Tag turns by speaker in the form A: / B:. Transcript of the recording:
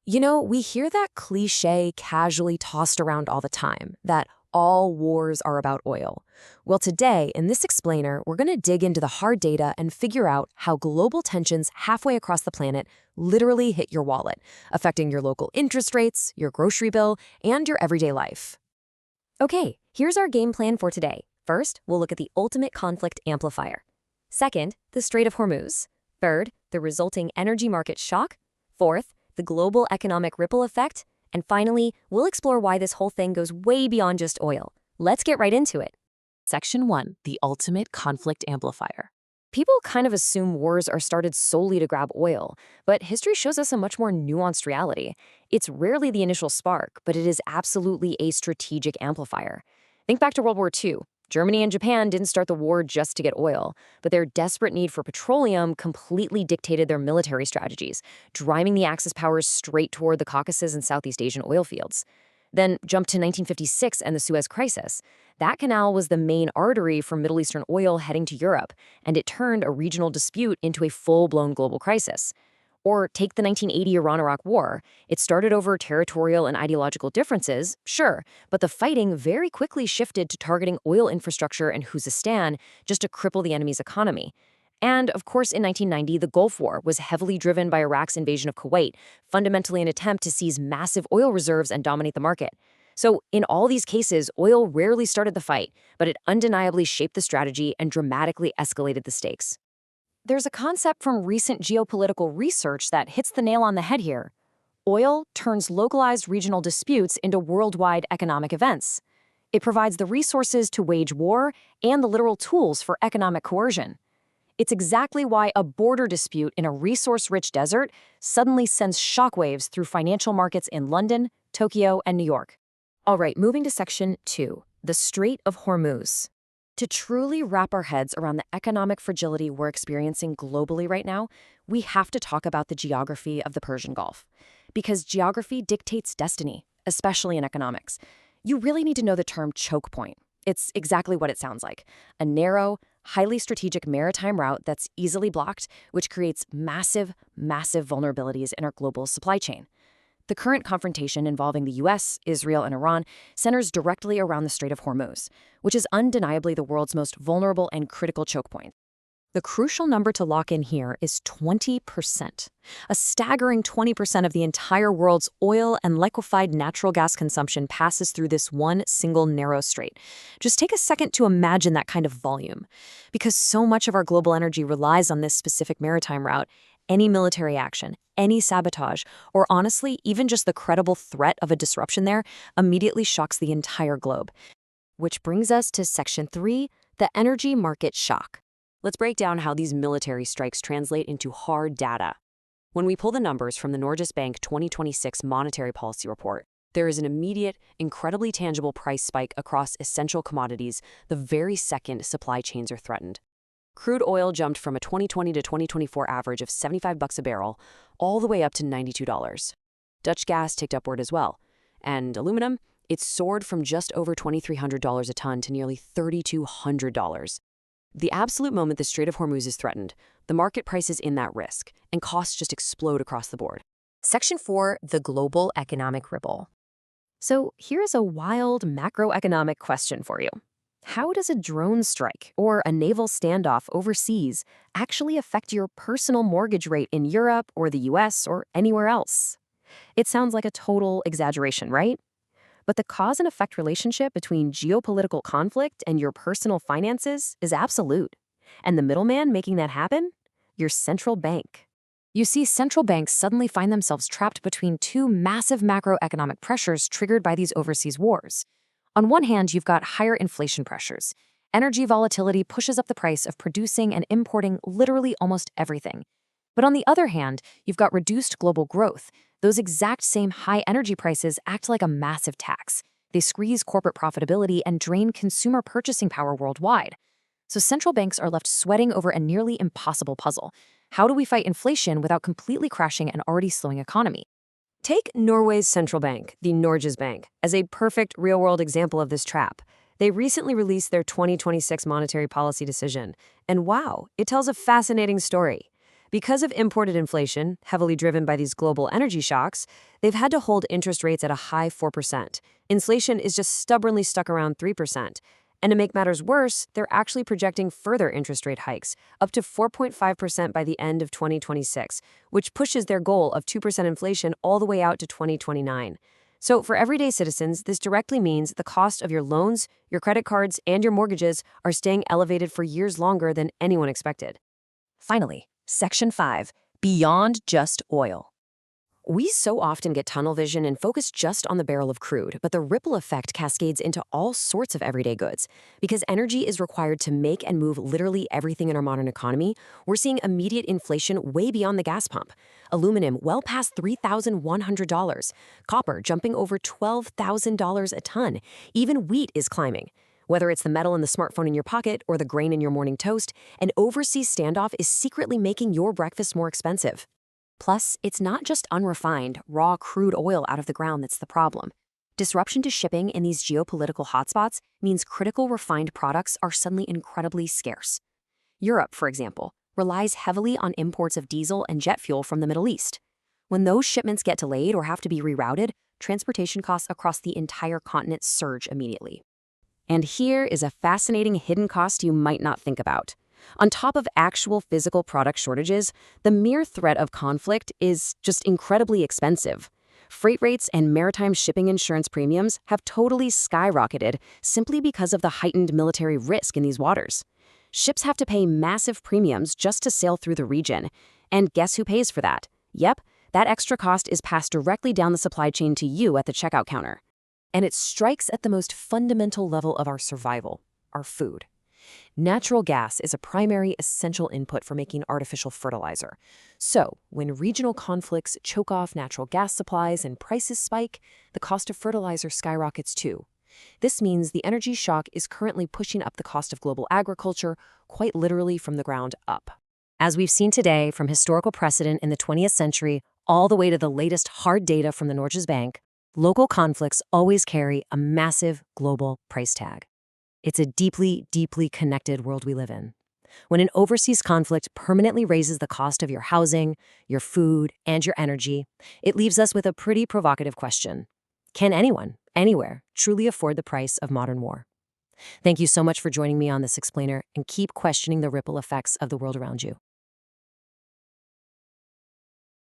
A: You know, we hear that cliche casually tossed around all the time, that all wars are about oil. Well, today, in this explainer, we're going to dig into the hard data and figure out how global tensions halfway across the planet literally hit your wallet, affecting your local interest rates, your grocery bill, and your everyday life.
B: Okay, here's our game plan for today. First, we'll look at the ultimate conflict amplifier. Second, the Strait of Hormuz. Third, the resulting energy market shock. Fourth, the global economic ripple effect. And finally, we'll explore why this whole thing goes way beyond just oil. Let's get right into it.
A: Section 1. The ultimate conflict amplifier. People kind of assume wars are started solely to grab oil, but history shows us a much more nuanced reality. It's rarely the initial spark, but it is absolutely a strategic amplifier. Think back to World War II. Germany and Japan didn't start the war just to get oil, but their desperate need for petroleum completely dictated their military strategies, driving the Axis powers straight toward the Caucasus and Southeast Asian oil fields. Then jump to 1956 and the Suez Crisis. That canal was the main artery for Middle Eastern oil heading to Europe, and it turned a regional dispute into a full-blown global crisis. Or take the 1980 Iran-Iraq War. It started over territorial and ideological differences, sure, but the fighting very quickly shifted to targeting oil infrastructure in Khuzestan just to cripple the enemy's economy. And, of course, in 1990, the Gulf War was heavily driven by Iraq's invasion of Kuwait, fundamentally an attempt to seize massive oil reserves and dominate the market. So, in all these cases, oil rarely started the fight, but it undeniably shaped the strategy and dramatically escalated the stakes. There's a concept from recent geopolitical research that hits the nail on the head here. Oil turns localized regional disputes into worldwide economic events. It provides the resources to wage war and the literal tools for economic coercion. It's exactly why a border dispute in a resource-rich desert suddenly sends shockwaves through financial markets in London, Tokyo, and New York. All right, moving to Section 2, the Strait of Hormuz. To truly wrap our heads around the economic fragility we're experiencing globally right now, we have to talk about the geography of the Persian Gulf. Because geography dictates destiny, especially in economics. You really need to know the term choke point. It's exactly what it sounds like. A narrow, highly strategic maritime route that's easily blocked, which creates massive, massive vulnerabilities in our global supply chain. The current confrontation involving the US, Israel, and Iran centers directly around the Strait of Hormuz, which is undeniably the world's most vulnerable and critical choke point. The crucial number to lock in here is 20%. A staggering 20% of the entire world's oil and liquefied natural gas consumption passes through this one single narrow strait. Just take a second to imagine that kind of volume. Because so much of our global energy relies on this specific maritime route, any military action, any sabotage, or honestly, even just the credible threat of a disruption there immediately shocks the entire globe. Which brings us to Section 3, the energy market shock. Let's break down how these military strikes translate into hard data. When we pull the numbers from the Norges Bank 2026 Monetary Policy Report, there is an immediate, incredibly tangible price spike across essential commodities the very second supply chains are threatened. Crude oil jumped from a 2020 to 2024 average of $75 a barrel all the way up to $92. Dutch gas ticked upward as well. And aluminum, it soared from just over $2,300 a ton to nearly $3,200. The absolute moment the Strait of Hormuz is threatened, the market prices in that risk, and costs just explode across the board. Section 4, the global economic ripple. So here's a wild macroeconomic question for you. How does a drone strike or a naval standoff overseas actually affect your personal mortgage rate in Europe or the US or anywhere else? It sounds like a total exaggeration, right? But the cause and effect relationship between geopolitical conflict and your personal finances is absolute. And the middleman making that happen? Your central bank. You see, central banks suddenly find themselves trapped between two massive macroeconomic pressures triggered by these overseas wars. On one hand, you've got higher inflation pressures. Energy volatility pushes up the price of producing and importing literally almost everything. But on the other hand, you've got reduced global growth. Those exact same high energy prices act like a massive tax. They squeeze corporate profitability and drain consumer purchasing power worldwide. So central banks are left sweating over a nearly impossible puzzle. How do we fight inflation without completely crashing an already slowing economy? Take Norway's central bank, the Norges Bank, as a perfect real-world example of this trap. They recently released their 2026 monetary policy decision, and wow, it tells a fascinating story.
B: Because of imported inflation, heavily driven by these global energy shocks, they've had to hold interest rates at a high 4%. Inflation is just stubbornly stuck around 3%. And to make matters worse, they're actually projecting further interest rate hikes, up to 4.5% by the end of 2026, which pushes their goal of 2% inflation all the way out to 2029. So for everyday citizens, this directly means the cost of your loans, your credit cards, and your mortgages are staying elevated for years longer than anyone expected.
A: Finally, Section 5, Beyond Just Oil. We so often get tunnel vision and focus just on the barrel of crude, but the ripple effect cascades into all sorts of everyday goods. Because energy is required to make and move literally everything in our modern economy, we're seeing immediate inflation way beyond the gas pump. Aluminum well past $3,100. Copper jumping over $12,000 a ton. Even wheat is climbing. Whether it's the metal in the smartphone in your pocket or the grain in your morning toast, an overseas standoff is secretly making your breakfast more expensive. Plus, it's not just unrefined, raw crude oil out of the ground that's the problem. Disruption to shipping in these geopolitical hotspots means critical refined products are suddenly incredibly scarce. Europe, for example, relies heavily on imports of diesel and jet fuel from the Middle East. When those shipments get delayed or have to be rerouted, transportation costs across the entire continent surge immediately. And here is a fascinating hidden cost you might not think about. On top of actual physical product shortages, the mere threat of conflict is just incredibly expensive. Freight rates and maritime shipping insurance premiums have totally skyrocketed simply because of the heightened military risk in these waters. Ships have to pay massive premiums just to sail through the region. And guess who pays for that? Yep, that extra cost is passed directly down the supply chain to you at the checkout counter. And it strikes at the most fundamental level of our survival, our food. Natural gas is a primary essential input for making artificial fertilizer. So, when regional conflicts choke off natural gas supplies and prices spike, the cost of fertilizer skyrockets too. This means the energy shock is currently pushing up the cost of global agriculture, quite literally from the ground up. As we've seen today, from historical precedent in the 20th century all the way to the latest hard data from the Norges Bank, local conflicts always carry a massive global price tag. It's a deeply, deeply connected world we live in. When an overseas conflict permanently raises the cost of your housing, your food, and your energy, it leaves us with a pretty provocative question. Can anyone, anywhere, truly afford the price of modern war? Thank you so much for joining me on this explainer, and keep questioning the ripple effects of the world around you.